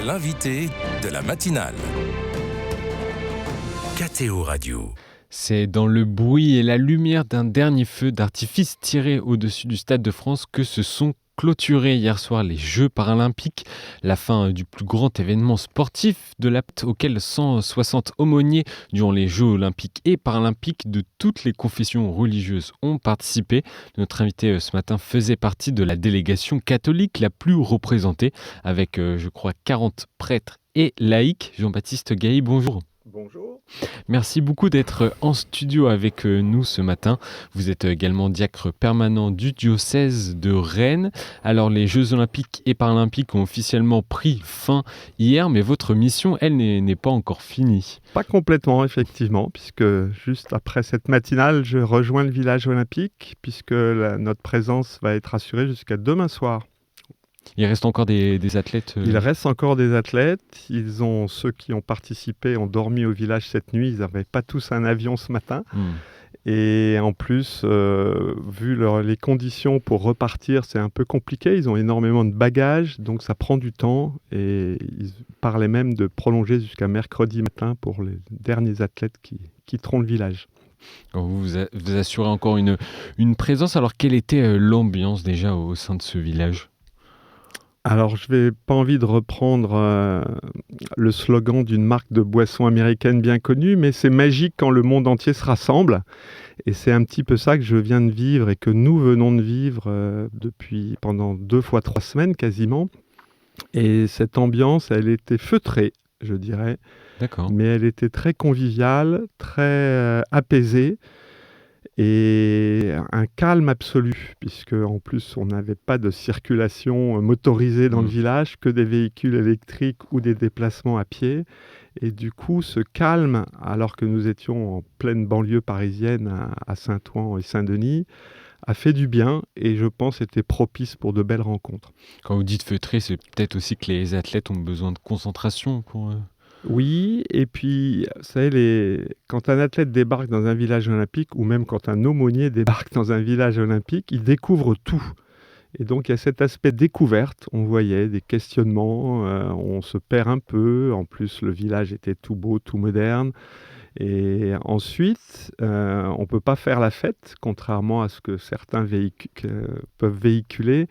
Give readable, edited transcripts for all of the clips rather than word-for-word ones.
l'invité de la matinale. KTO Radio. C'est dans le bruit et la lumière d'un dernier feu d'artifice tiré au-dessus du Stade de France que se sont clôturés hier soir les Jeux paralympiques, la fin du plus grand événement sportif de auquel 160 aumôniers durant les Jeux olympiques et paralympiques de toutes les confessions religieuses ont participé. Notre invité ce matin faisait partie de la délégation catholique la plus représentée avec, je crois, 40 prêtres et laïcs. Jean-Baptiste Gailly, bonjour. Bonjour. Merci beaucoup d'être en studio avec nous ce matin. Vous êtes également diacre permanent du diocèse de Rennes. Alors les Jeux olympiques et paralympiques ont officiellement pris fin hier, mais votre mission, elle, n'est pas encore finie. Pas complètement, effectivement, puisque juste après cette matinale, je rejoins le village olympique, puisque notre présence va être assurée jusqu'à demain soir. Il reste encore des athlètes Il reste encore des athlètes. Ceux qui ont participé ont dormi au village cette nuit. Ils n'avaient pas tous un avion ce matin. Et en plus, vu les conditions pour repartir, c'est un peu compliqué. Ils ont énormément de bagages, donc ça prend du temps. Et ils parlaient même de prolonger jusqu'à mercredi matin pour les derniers athlètes qui quitteront le village. Vous assurez encore une présence. Alors, quelle était l'ambiance déjà au sein de ce village ? Alors, je n'ai pas envie de reprendre le slogan d'une marque de boisson américaine bien connue, mais c'est magique quand le monde entier se rassemble. Et c'est un petit peu ça que je viens de vivre et que nous venons de vivre pendant 2 fois 3 semaines quasiment. Et cette ambiance, elle était feutrée, je dirais. D'accord. Mais elle était très conviviale, très apaisée. Et un calme absolu, puisque en plus on n'avait pas de circulation motorisée dans le village, que des véhicules électriques ou des déplacements à pied. Et du coup, ce calme, alors que nous étions en pleine banlieue parisienne à Saint-Ouen et Saint-Denis, a fait du bien et je pense était propice pour de belles rencontres. Quand vous dites feutré, c'est peut-être aussi que les athlètes ont besoin de concentration pour... Oui, et puis, vous savez, quand un athlète débarque dans un village olympique, ou même quand un aumônier débarque dans un village olympique, il découvre tout. Et donc, il y a cet aspect découverte. On voyait des questionnements, on se perd un peu. En plus, le village était tout beau, tout moderne. Et ensuite, on ne peut pas faire la fête, contrairement à ce que certains peuvent véhiculer.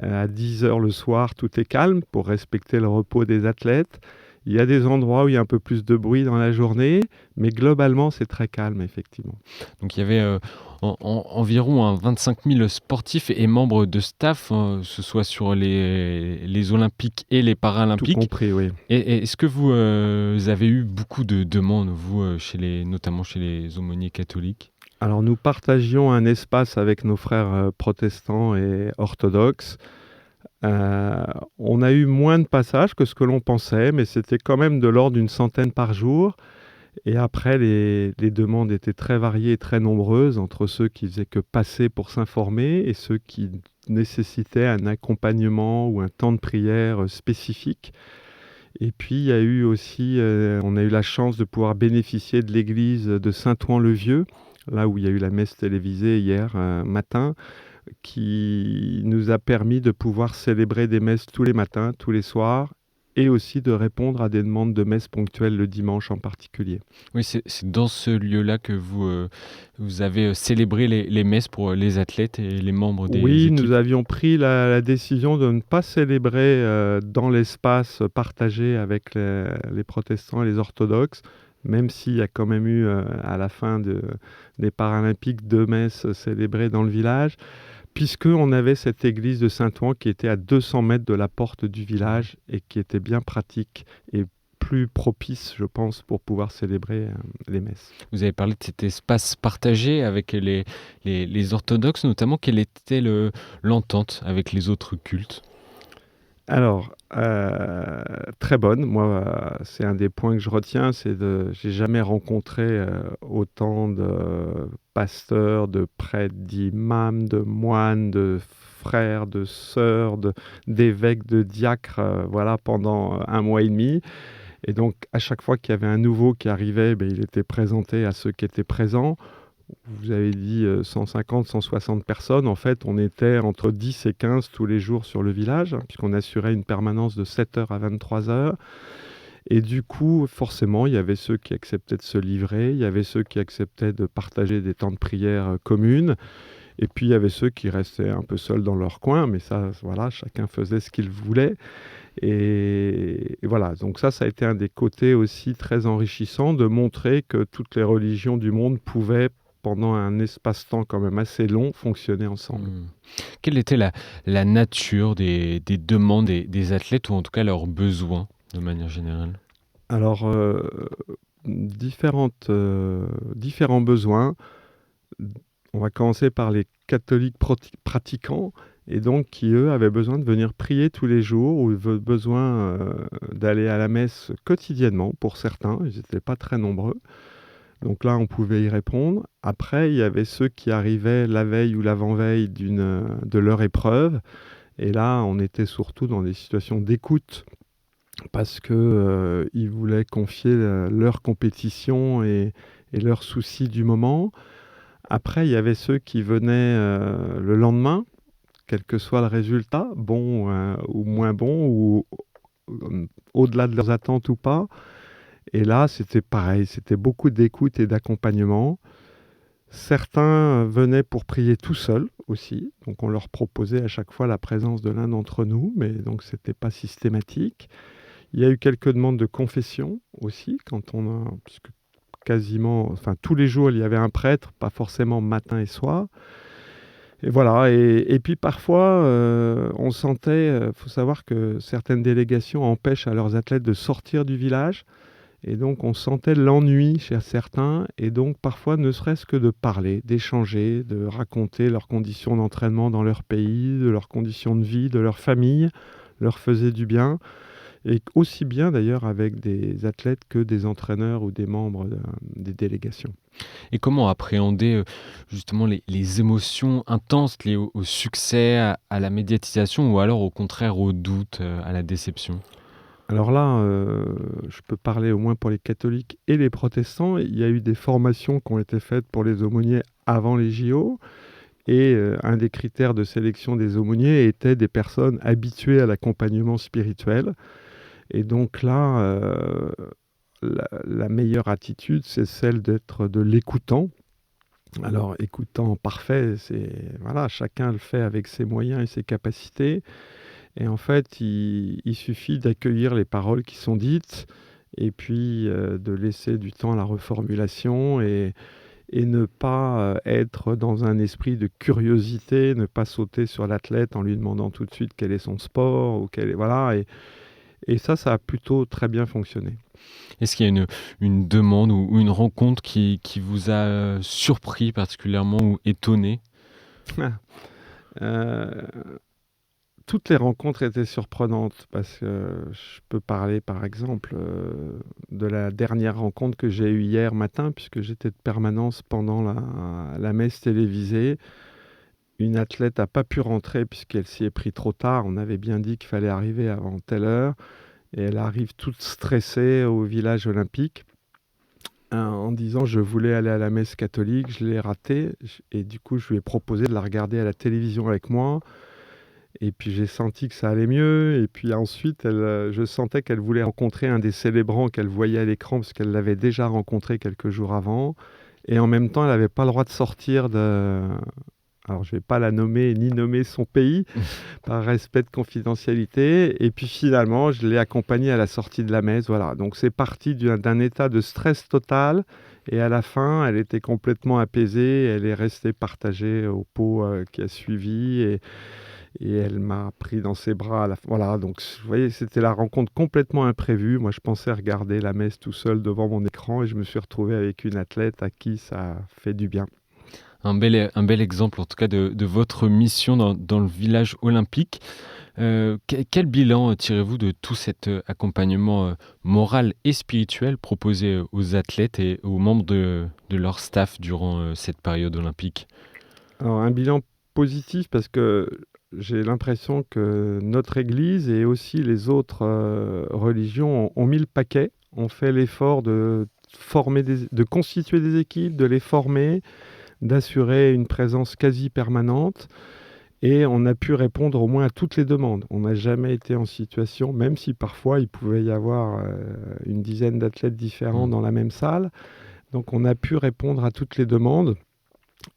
À 10h le soir, tout est calme pour respecter le repos des athlètes. Il y a des endroits où il y a un peu plus de bruit dans la journée, mais globalement, c'est très calme, effectivement. Donc il y avait environ 25 000 sportifs et membres de staff, ce soit sur les Olympiques et les Paralympiques. Tout compris, oui. Et est-ce que vous avez eu beaucoup de demandes, vous, notamment chez les aumôniers catholiques ? Alors nous partagions un espace avec nos frères protestants et orthodoxes. On a eu moins de passages que ce que l'on pensait, mais c'était quand même de l'ordre d'une centaine par jour. Et après, les demandes étaient très variées et très nombreuses, entre ceux qui faisaient que passer pour s'informer et ceux qui nécessitaient un accompagnement ou un temps de prière spécifique. Et puis, il y a eu aussi, on a eu la chance de pouvoir bénéficier de l'église de Saint-Ouen-le-Vieux, là où il y a eu la messe télévisée hier matin, qui nous a permis de pouvoir célébrer des messes tous les matins, tous les soirs, et aussi de répondre à des demandes de messes ponctuelles le dimanche en particulier. Oui, c'est dans ce lieu-là que vous avez célébré les messes pour les athlètes et les membres des équipes. Oui, nous avions pris la décision de ne pas célébrer dans l'espace partagé avec les protestants et les orthodoxes, même s'il y a quand même eu à la fin des Paralympiques 2 messes célébrées dans le village, puisqu'on avait cette église de Saint-Ouen qui était à 200 mètres de la porte du village et qui était bien pratique et plus propice, je pense, pour pouvoir célébrer les messes. Vous avez parlé de cet espace partagé avec les orthodoxes, notamment. Quelle était l'entente avec les autres cultes ? Alors, très bonne. Moi, c'est un des points que je retiens, j'ai jamais rencontré autant de pasteurs, de prêtres, d'imams, de moines, de frères, de sœurs, d'évêques, de diacres, pendant 1 mois et demi. Et donc, à chaque fois qu'il y avait un nouveau qui arrivait, il était présenté à ceux qui étaient présents. vous avez dit 150, 160 personnes. En fait, on était entre 10 et 15 tous les jours sur le village, puisqu'on assurait une permanence de 7h à 23h. Et du coup, forcément, il y avait ceux qui acceptaient de se livrer, il y avait ceux qui acceptaient de partager des temps de prière communes, et puis il y avait ceux qui restaient un peu seuls dans leur coin, mais ça, voilà, chacun faisait ce qu'il voulait. Et voilà, donc ça a été un des côtés aussi très enrichissants de montrer que toutes les religions du monde pouvaient, pendant un espace-temps quand même assez long, fonctionner ensemble. Quelle était la nature des demandes des athlètes, ou en tout cas leurs besoins de manière générale? Alors, différents besoins. On va commencer par les catholiques pratiquants, et donc qui, eux, avaient besoin de venir prier tous les jours, ou besoin d'aller à la messe quotidiennement pour certains. Ils n'étaient pas très nombreux. Donc là, on pouvait y répondre. Après, il y avait ceux qui arrivaient la veille ou l'avant-veille de leur épreuve. Et là, on était surtout dans des situations d'écoute, parce qu'ils voulaient confier leur compétition et leurs soucis du moment. Après, il y avait ceux qui venaient le lendemain, quel que soit le résultat, bon ou moins bon, ou au-delà de leurs attentes ou pas. Et là, c'était pareil, c'était beaucoup d'écoute et d'accompagnement. Certains venaient pour prier tout seuls aussi, donc on leur proposait à chaque fois la présence de l'un d'entre nous, mais donc c'était pas systématique. Il y a eu quelques demandes de confession aussi, puisque quasiment, enfin tous les jours il y avait un prêtre, pas forcément matin et soir. Et voilà, et puis parfois on sentait, faut savoir que certaines délégations empêchent à leurs athlètes de sortir du village, et donc on sentait l'ennui chez certains, et donc parfois ne serait-ce que de parler, d'échanger, de raconter leurs conditions d'entraînement dans leur pays, de leurs conditions de vie, de leur famille, leur faisait du bien. Et aussi bien d'ailleurs avec des athlètes que des entraîneurs ou des membres des délégations. Et comment appréhender justement les émotions intenses liées au succès, à la médiatisation, ou alors au contraire au doute, à la déception? Alors là, je peux parler au moins pour les catholiques et les protestants. Il y a eu des formations qui ont été faites pour les aumôniers avant les JO. Et un des critères de sélection des aumôniers était des personnes habituées à l'accompagnement spirituel. Et donc là, la meilleure attitude, c'est celle d'être de l'écoutant. Alors, écoutant parfait, voilà, chacun le fait avec ses moyens et ses capacités. Et en fait, il suffit d'accueillir les paroles qui sont dites, et puis de laisser du temps à la reformulation, et ne pas être dans un esprit de curiosité, ne pas sauter sur l'athlète en lui demandant tout de suite quel est son sport, ou voilà. Et ça a plutôt très bien fonctionné. Est-ce qu'il y a une demande ou une rencontre qui vous a surpris particulièrement ou étonné? Toutes les rencontres étaient surprenantes, parce que je peux parler par exemple de la dernière rencontre que j'ai eue hier matin, puisque j'étais de permanence pendant la messe télévisée. Une athlète n'a pas pu rentrer puisqu'elle s'y est pris trop tard. On avait bien dit qu'il fallait arriver avant telle heure. Et elle arrive toute stressée au village olympique en disant « je voulais aller à la messe catholique, je l'ai raté ». Et du coup, je lui ai proposé de la regarder à la télévision avec moi. Et puis j'ai senti que ça allait mieux. Et puis ensuite, je sentais qu'elle voulait rencontrer un des célébrants qu'elle voyait à l'écran, parce qu'elle l'avait déjà rencontré quelques jours avant. Et en même temps, elle n'avait pas le droit de sortir Alors, je ne vais pas la nommer ni nommer son pays, par respect de confidentialité. Et puis finalement, je l'ai accompagnée à la sortie de la messe. Voilà. Donc c'est parti d'un état de stress total. Et à la fin, elle était complètement apaisée. Elle est restée partagée au pot qui a suivi. Et elle m'a pris dans ses bras. Voilà. Donc vous voyez, c'était la rencontre complètement imprévue. Moi, je pensais regarder la messe tout seul devant mon écran. Et je me suis retrouvé avec une athlète à qui ça fait du bien. Un bel exemple, en tout cas, de votre mission dans le village olympique. Quel bilan tirez-vous de tout cet accompagnement moral et spirituel proposé aux athlètes et aux membres de leur staff durant cette période olympique? Alors, un bilan positif, parce que j'ai l'impression que notre Église et aussi les autres religions ont mis le paquet, ont fait l'effort de constituer des équipes, de les former, d'assurer une présence quasi permanente. Et on a pu répondre au moins à toutes les demandes. On n'a jamais été en situation, même si parfois il pouvait y avoir une dizaine d'athlètes différents dans la même salle. Donc on a pu répondre à toutes les demandes.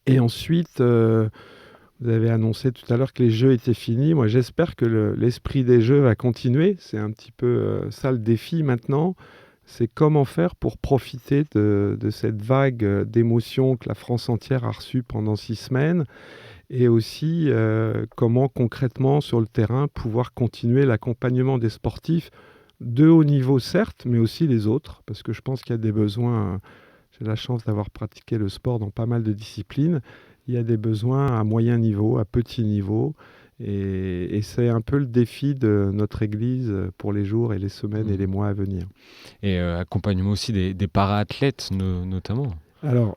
Et ensuite, vous avez annoncé tout à l'heure que les jeux étaient finis. Moi, j'espère que l'esprit des jeux va continuer. C'est un petit peu ça le défi maintenant. C'est comment faire pour profiter de cette vague d'émotions que la France entière a reçue pendant 6 semaines. Et aussi comment concrètement sur le terrain pouvoir continuer l'accompagnement des sportifs de haut niveau certes, mais aussi les autres, parce que je pense qu'il y a des besoins, j'ai la chance d'avoir pratiqué le sport dans pas mal de disciplines, il y a des besoins à moyen niveau, à petit niveau, et c'est un peu le défi de notre Église pour les jours et les semaines et les mois à venir. Et accompagnement aussi des para-athlètes notamment. Alors,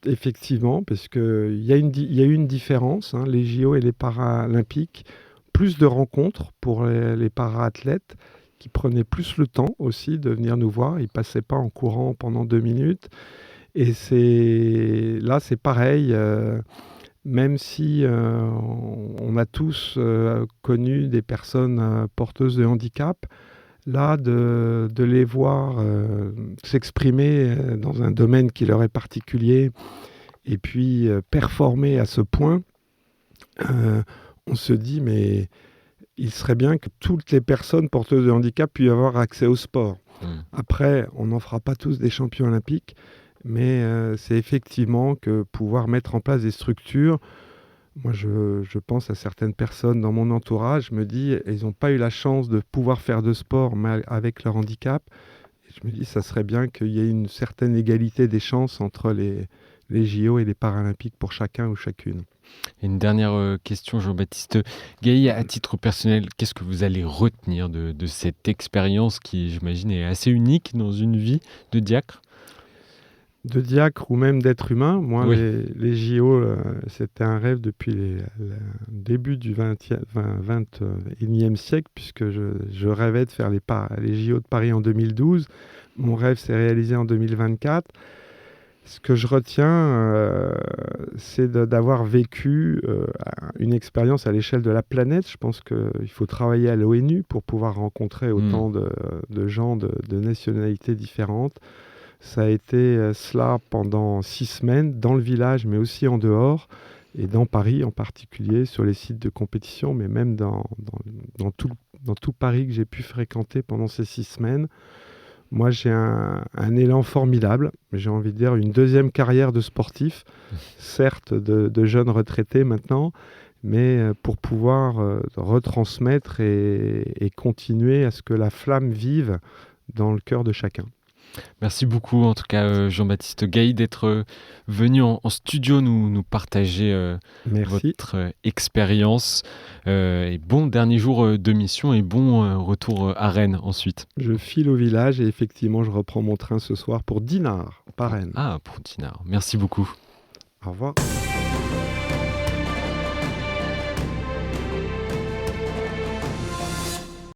effectivement, parce qu'il y a eu une différence, les JO et les Paralympiques, plus de rencontres pour les para-athlètes qui prenaient plus le temps aussi de venir nous voir. Ils ne passaient pas en courant pendant 2 minutes. Et là, c'est pareil, même si on a tous connu des personnes porteuses de handicap, là, de les voir s'exprimer dans un domaine qui leur est particulier et puis performer à ce point, on se dit, mais il serait bien que toutes les personnes porteuses de handicap puissent avoir accès au sport. Après, on n'en fera pas tous des champions olympiques, mais c'est effectivement que pouvoir mettre en place des structures. Moi, je pense à certaines personnes dans mon entourage, je me dis, elles n'ont pas eu la chance de pouvoir faire de sport avec leur handicap. Et je me dis, ça serait bien qu'il y ait une certaine égalité des chances entre les JO et les Paralympiques pour chacun ou chacune. Et une dernière question, Jean-Baptiste Gailly, à titre personnel, qu'est-ce que vous allez retenir de cette expérience qui, j'imagine, est assez unique dans une vie de diacre ? De diacre ou même d'être humain. Moi, oui. les JO, c'était un rêve depuis le début du 21e siècle, puisque je rêvais de faire les JO de Paris en 2012. Mon rêve s'est réalisé en 2024. Ce que je retiens, c'est d'avoir vécu une expérience à l'échelle de la planète. Je pense qu'il faut travailler à l'ONU pour pouvoir rencontrer autant de gens de nationalités différentes. Ça a été cela pendant 6 semaines, dans le village, mais aussi en dehors, et dans Paris en particulier, sur les sites de compétition, mais même dans tout Paris que j'ai pu fréquenter pendant ces 6 semaines. Moi, j'ai un élan formidable, j'ai envie de dire une deuxième carrière de sportif, certes de jeune retraité maintenant, mais pour pouvoir retransmettre et continuer à ce que la flamme vive dans le cœur de chacun. Merci beaucoup, en tout cas, Jean-Baptiste Gailly, d'être venu en studio nous partager votre expérience. Et bon dernier jour de mission et bon retour à Rennes ensuite. Je file au village et effectivement, je reprends mon train ce soir pour Dinard, pas Rennes. Ah, pour Dinard. Merci beaucoup. Au revoir.